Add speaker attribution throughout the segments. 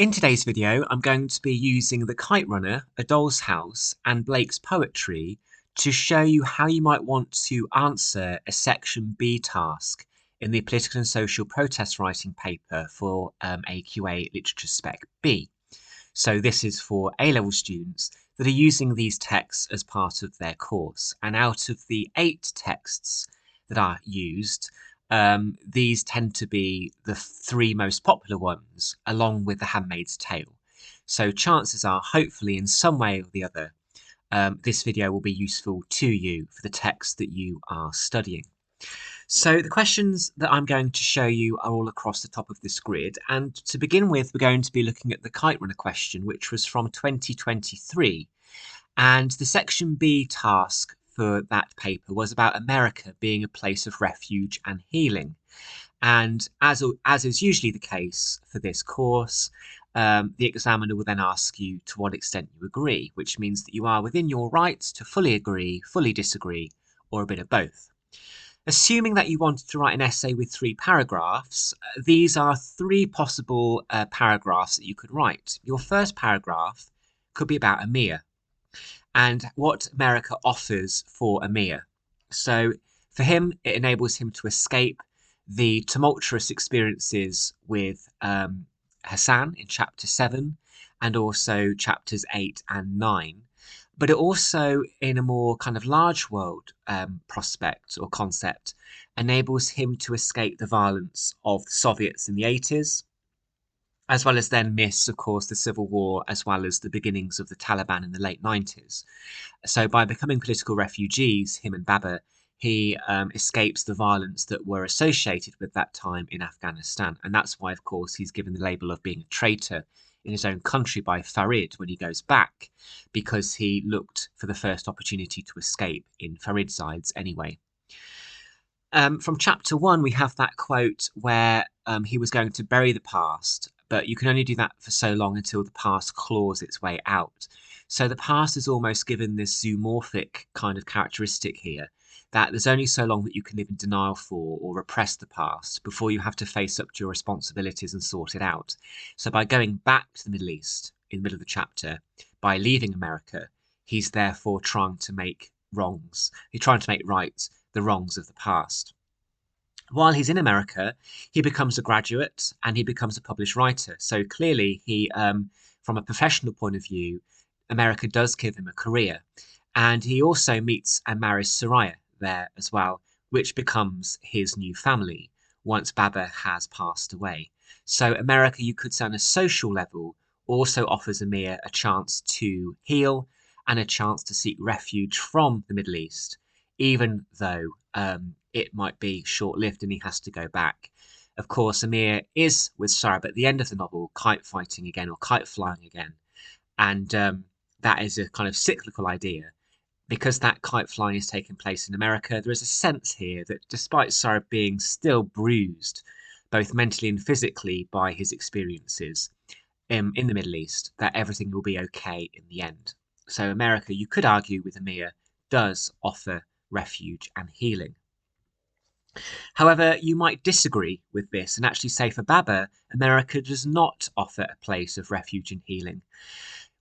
Speaker 1: In today's video, I'm going to be using the Kite Runner, A Doll's House, and Blake's poetry to show you how you might want to answer a Section B task in the Political and Social Protest Writing paper for AQA Literature Spec B. So this is for A-level students that are using these texts as part of their course. And out of the 8 texts that are used, these tend to be the 3 most popular ones, along with The Handmaid's Tale. So chances are, hopefully in some way or the other, this video will be useful to you for the text that you are studying. So the questions that I'm going to show you are all across the top of this grid. And to begin with, we're going to be looking at the Kite Runner question, which was from 2023. And the Section B task for that paper was about America being a place of refuge and healing. And as is usually the case for this course, the examiner will then ask you to what extent you agree, which means that you are within your rights to fully agree, fully disagree, or a bit of both. Assuming that you wanted to write an essay with 3 paragraphs, these are 3 possible paragraphs that you could write. Your first paragraph could be about Amir and what America offers for Amir. So for him, it enables him to escape the tumultuous experiences with Hassan in chapter 7 and also chapters 8 and 9. But it also, in a more kind of large world prospect or concept, enables him to escape the violence of the Soviets in the 80s, as well as then miss, of course, the Civil War, as well as the beginnings of the Taliban in the late 90s. So by becoming political refugees, him and Baba, he escapes the violence that were associated with that time in Afghanistan. And that's why, of course, he's given the label of being a traitor in his own country by Farid when he goes back, because he looked for the first opportunity to escape in Farid's anyway. From chapter 1, we have that quote where he was going to bury the past, but you can only do that for so long until the past claws its way out. So the past is almost given this zoomorphic kind of characteristic here, that there's only so long that you can live in denial for or repress the past before you have to face up to your responsibilities and sort it out. So by going back to the Middle East in the middle of the chapter, by leaving America, he's therefore trying to make wrongs. He's trying to make right the wrongs of the past. While he's in America, he becomes a graduate and he becomes a published writer. So clearly, he, from a professional point of view, America does give him a career. And he also meets and marries Soraya there as well, which becomes his new family once Baba has passed away. So America, you could say on a social level, also offers Amir a chance to heal and a chance to seek refuge from the Middle East, even though it might be short-lived and he has to go back. Of course, Amir is with Sarab at the end of the novel, kite fighting again or kite flying again. And that is a kind of cyclical idea. Because that kite flying is taking place in America, there is a sense here that despite Sarab being still bruised, both mentally and physically by his experiences in the Middle East, that everything will be okay in the end. So America, you could argue with Amir, does offer refuge and healing. However, you might disagree with this and actually say for Baba, America does not offer a place of refuge and healing.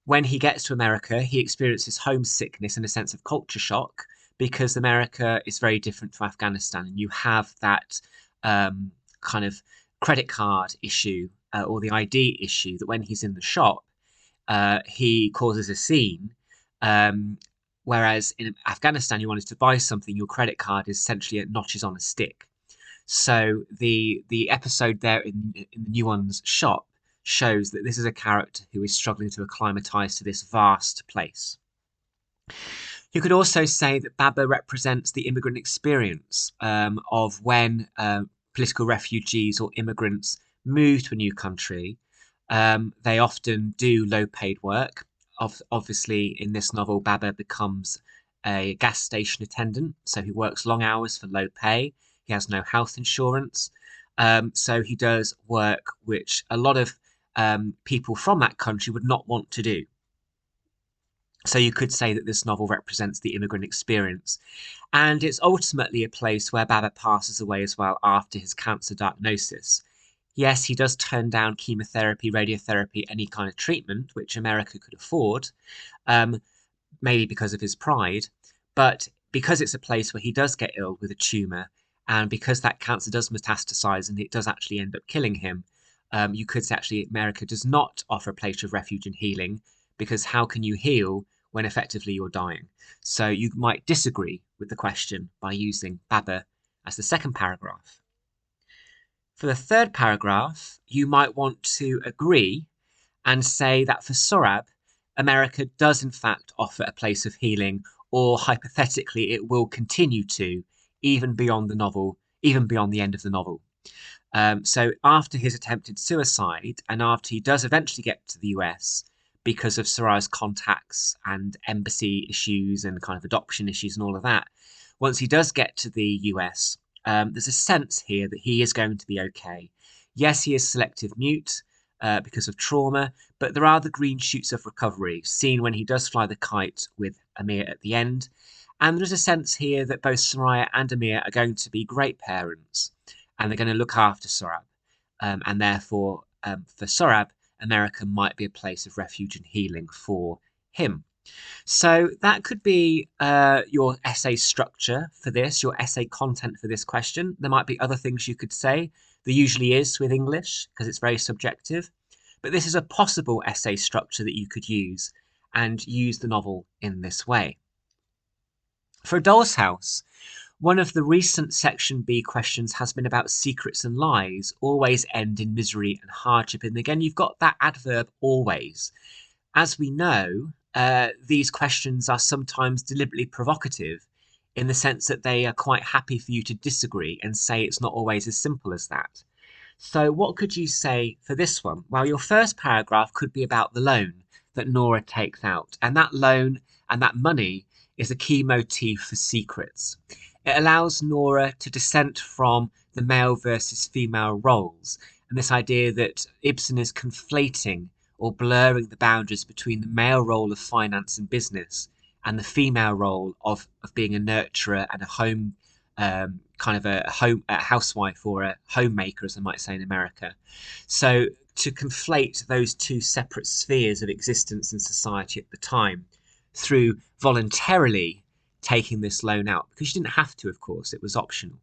Speaker 1: When he gets to America, he experiences homesickness and a sense of culture shock because America is very different to Afghanistan. And you have that kind of credit card issue or the ID issue that when he's in the shop, he causes a scene. Whereas in Afghanistan, you wanted to buy something, your credit card is essentially notches on a stick. So the episode there in the New One's shop shows that this is a character who is struggling to acclimatise to this vast place. You could also say that Baba represents the immigrant experience of when political refugees or immigrants move to a new country. They often do low-paid work. Obviously, in this novel, Baba becomes a gas station attendant, so he works long hours for low pay. He has no health insurance. So he does work which a lot of people from that country would not want to do. So you could say that this novel represents the immigrant experience. And it's ultimately a place where Baba passes away as well after his cancer diagnosis. Yes, he does turn down chemotherapy, radiotherapy, any kind of treatment, which America could afford, um, maybe because of his pride. But because it's a place where he does get ill with a tumour, and because that cancer does metastasize and it does actually end up killing him, you could say actually America does not offer a place of refuge and healing, because how can you heal when effectively you're dying? So you might disagree with the question by using Baba as the second paragraph. For the third paragraph, you might want to agree and say that for Sorab, America does in fact offer a place of healing, or hypothetically, it will continue to, even beyond the novel, even beyond the end of the novel. So after his attempted suicide, and after he does eventually get to the US because of Soraya's contacts and embassy issues and kind of adoption issues and all of that, once he does get to the US, there's a sense here that he is going to be okay. Yes, he is selective mute because of trauma, but there are the green shoots of recovery seen when he does fly the kite with Amir at the end. And there's a sense here that both Soraya and Amir are going to be great parents and they're going to look after Sorab. And therefore, for Sorab, America might be a place of refuge and healing for him. So that could be your essay structure for this, your essay content for this question. There might be other things you could say. There usually is with English because it's very subjective. But this is a possible essay structure that you could use and use the novel in this way. For A Doll's House, one of the recent Section B questions has been about secrets and lies always end in misery and hardship. And again, you've got that adverb always. As we know, these questions are sometimes deliberately provocative in the sense that they are quite happy for you to disagree and say it's not always as simple as that. So, what could you say for this one? Well, your first paragraph could be about the loan that Nora takes out, and that loan and that money is a key motif for secrets. It allows Nora to dissent from the male versus female roles, and this idea that Ibsen is conflating or blurring the boundaries between the male role of finance and business and the female role of being a nurturer and a home kind of a housewife or a homemaker, as I might say in America. So to conflate those two separate spheres of existence in society at the time through voluntarily taking this loan out, because she didn't have to, of course, it was optional.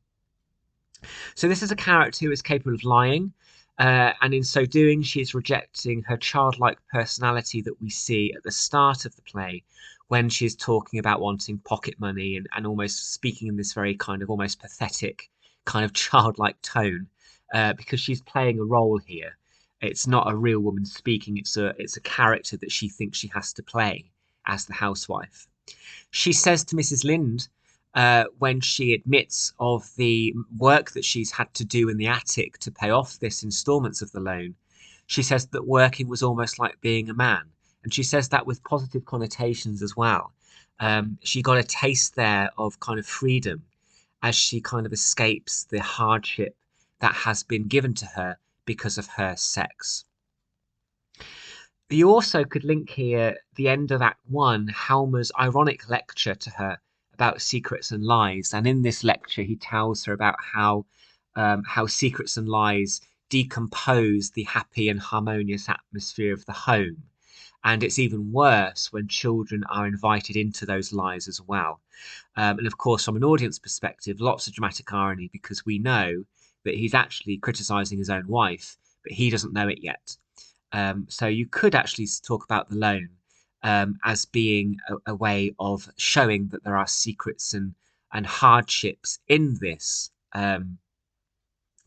Speaker 1: So this is a character who is capable of lying, and in so doing, she is rejecting her childlike personality that we see at the start of the play when she is talking about wanting pocket money and almost speaking in this very kind of almost pathetic kind of childlike tone, because she's playing a role here. It's not a real woman speaking, it's a character that she thinks she has to play as the housewife. She says to Mrs. Lind, when she admits of the work that she's had to do in the attic to pay off this instalments of the loan, she says that working was almost like being a man. And she says that with positive connotations as well. She got a taste there of kind of freedom as she kind of escapes the hardship that has been given to her because of her sex. You also could link here the end of Act 1, Halma's ironic lecture to her about secrets and lies. And in this lecture, he tells her about how secrets and lies decompose the happy and harmonious atmosphere of the home. And it's even worse when children are invited into those lies as well. And of course, from an audience perspective, lots of dramatic irony because we know that he's actually criticizing his own wife, but he doesn't know it yet. So you could actually talk about the loan as being a way of showing that there are secrets and hardships in this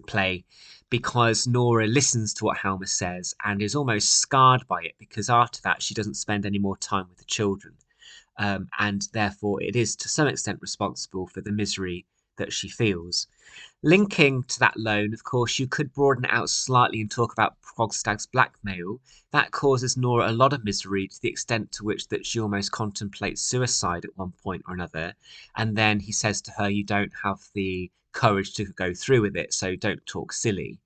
Speaker 1: play, because Nora listens to what Halma says and is almost scarred by it, because after that she doesn't spend any more time with the children. And therefore it is to some extent responsible for the misery that she feels. Linking to that loan, of course, you could broaden it out slightly and talk about Krogstad's blackmail. That causes Nora a lot of misery to the extent to which that she almost contemplates suicide at one point or another. And then he says to her, you don't have the courage to go through with it, so don't talk silly.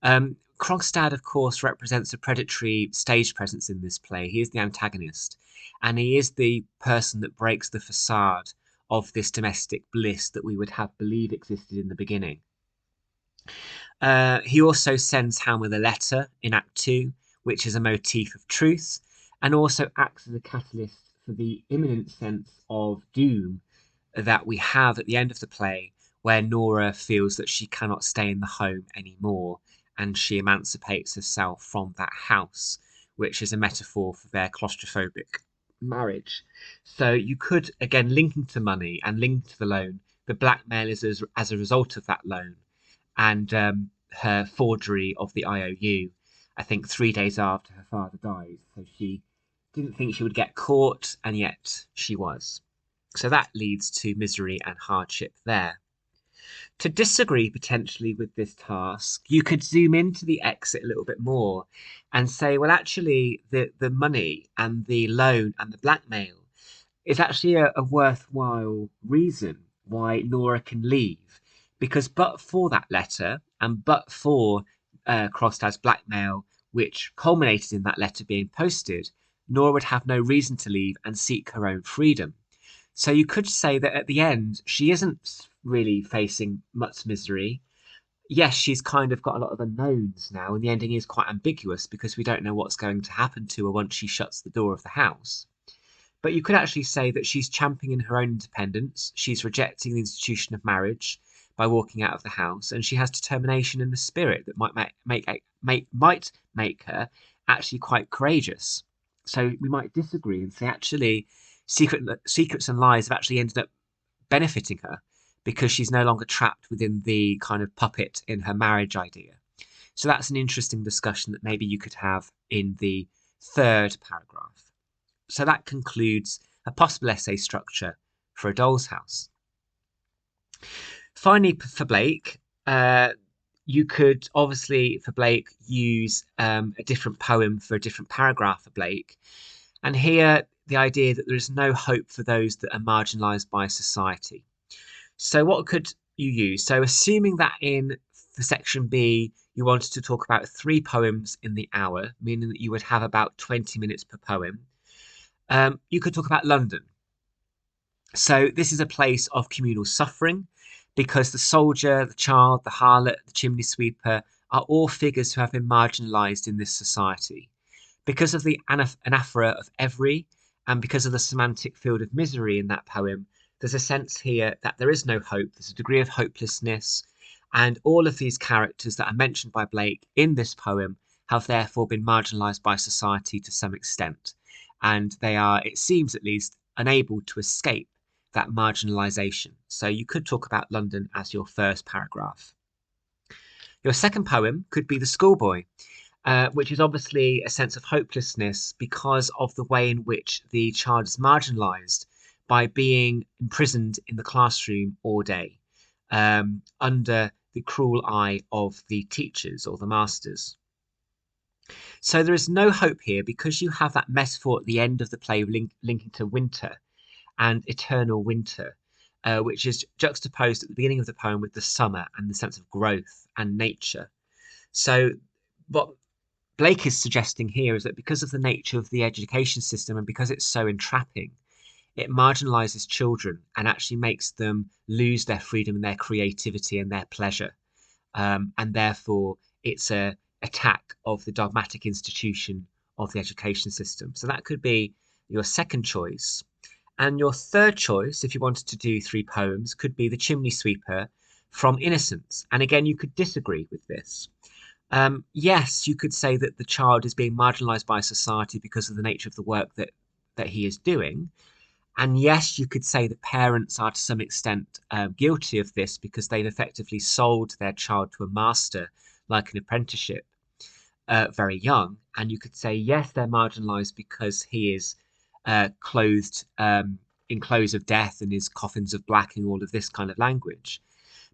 Speaker 1: Krogstad, of course, represents a predatory stage presence in this play. He is the antagonist, and he is the person that breaks the facade of this domestic bliss that we would have believe existed in the beginning. He also sends Helmer the letter in Act 2, which is a motif of truth, and also acts as a catalyst for the imminent sense of doom that we have at the end of the play, where Nora feels that she cannot stay in the home anymore and she emancipates herself from that house, which is a metaphor for their claustrophobic marriage. So you could, again, linking to money and linking to the loan, the blackmail is as a result of that loan and her forgery of the IOU, I think 3 days after her father dies. So she didn't think she would get caught, and yet she was. So that leads to misery and hardship there. To disagree potentially with this task, you could zoom into the exit a little bit more and say, well, actually, the money and the loan and the blackmail is actually a worthwhile reason why Nora can leave. Because but for that letter and but for Krogstad's blackmail, which culminated in that letter being posted, Nora would have no reason to leave and seek her own freedom. So you could say that at the end, she isn't really facing much misery. Yes, she's kind of got a lot of unknowns now, and the ending is quite ambiguous because we don't know what's going to happen to her once she shuts the door of the house. But you could actually say that she's championing her own independence, she's rejecting the institution of marriage by walking out of the house, and she has determination in the spirit that might make her actually quite courageous. So we might disagree and say actually secrets and lies have actually ended up benefiting her because she's no longer trapped within the kind of puppet in her marriage idea. So that's an interesting discussion that maybe you could have in the third paragraph. So that concludes a possible essay structure for A Doll's House. Finally, for Blake, you could obviously, for Blake, use a different poem for a different paragraph for Blake. And here, the idea that there is no hope for those that are marginalised by society. So what could you use? So assuming that for section B, you wanted to talk about 3 poems in the hour, meaning that you would have about 20 minutes per poem, you could talk about London. So this is a place of communal suffering because the soldier, the child, the harlot, the chimney sweeper are all figures who have been marginalised in this society. Because of the anaphora of every, and because of the semantic field of misery in that poem, there's a sense here that there is no hope, there's a degree of hopelessness, and all of these characters that are mentioned by Blake in this poem have therefore been marginalised by society to some extent, and they are, it seems at least, unable to escape that marginalisation. So you could talk about London as your first paragraph. Your second poem could be The Schoolboy, which is obviously a sense of hopelessness because of the way in which the child is marginalised by being imprisoned in the classroom all day under the cruel eye of the teachers or the masters. So there is no hope here because you have that metaphor at the end of the play linking to winter and eternal winter, which is juxtaposed at the beginning of the poem with the summer and the sense of growth and nature. So what Blake is suggesting here is that because of the nature of the education system and because it's so entrapping, it marginalizes children and actually makes them lose their freedom and their creativity and their pleasure. And therefore, it's a attack of the dogmatic institution of the education system. So that could be your second choice. And your third choice, if you wanted to do 3 poems, could be The Chimney Sweeper from Innocence. And again, you could disagree with this. Yes, you could say that the child is being marginalized by society because of the nature of the work that he is doing. And yes, you could say that parents are to some extent guilty of this because they've effectively sold their child to a master like an apprenticeship very young. And you could say, yes, they're marginalized because he is clothed in clothes of death and his coffins of black and all of this kind of language.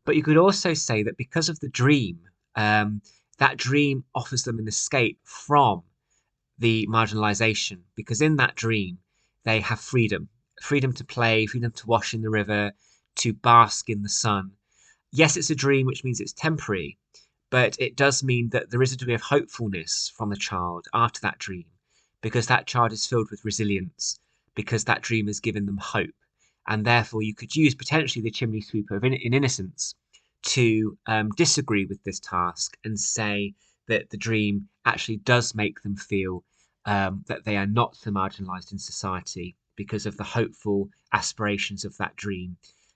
Speaker 1: But you could also say that because of the dream, that dream offers them an escape from the marginalization, because in that dream, they have freedom to play, freedom to wash in the river, to bask in the sun. Yes, it's a dream, which means it's temporary, but it does mean that there is a degree of hopefulness from the child after that dream, because that child is filled with resilience, because that dream has given them hope. And therefore, you could use potentially the chimney sweeper in Innocence to disagree with this task and say that the dream actually does make them feel that they are not so marginalized in society because of the hopeful aspirations of that dream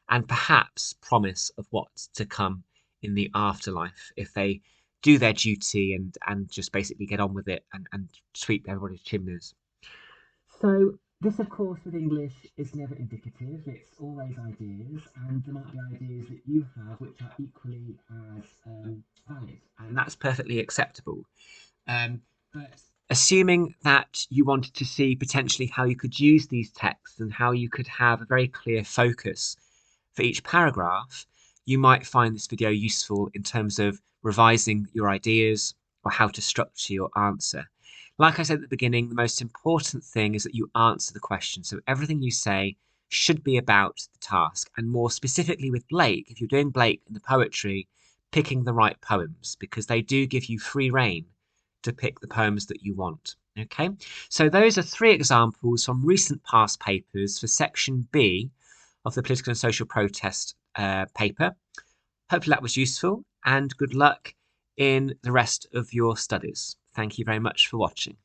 Speaker 1: and perhaps promise of what's to come in the afterlife if they do their duty and just basically get on with it and sweep everybody's chimneys. So this, of course, with English is never indicative. It's always ideas, and there might be ideas that you have which are equally as valid, and that's perfectly acceptable. But assuming that you wanted to see potentially how you could use these texts and how you could have a very clear focus for each paragraph, you might find this video useful in terms of revising your ideas or how to structure your answer. Like I said at the beginning, the most important thing is that you answer the question. So everything you say should be about the task. And more specifically with Blake, if you're doing Blake in the poetry, picking the right poems, because they do give you free rein to pick the poems that you want. Okay, so those are 3 examples from recent past papers for section B of the political and social protest paper. Hopefully that was useful, and good luck in the rest of your studies. Thank you very much for watching.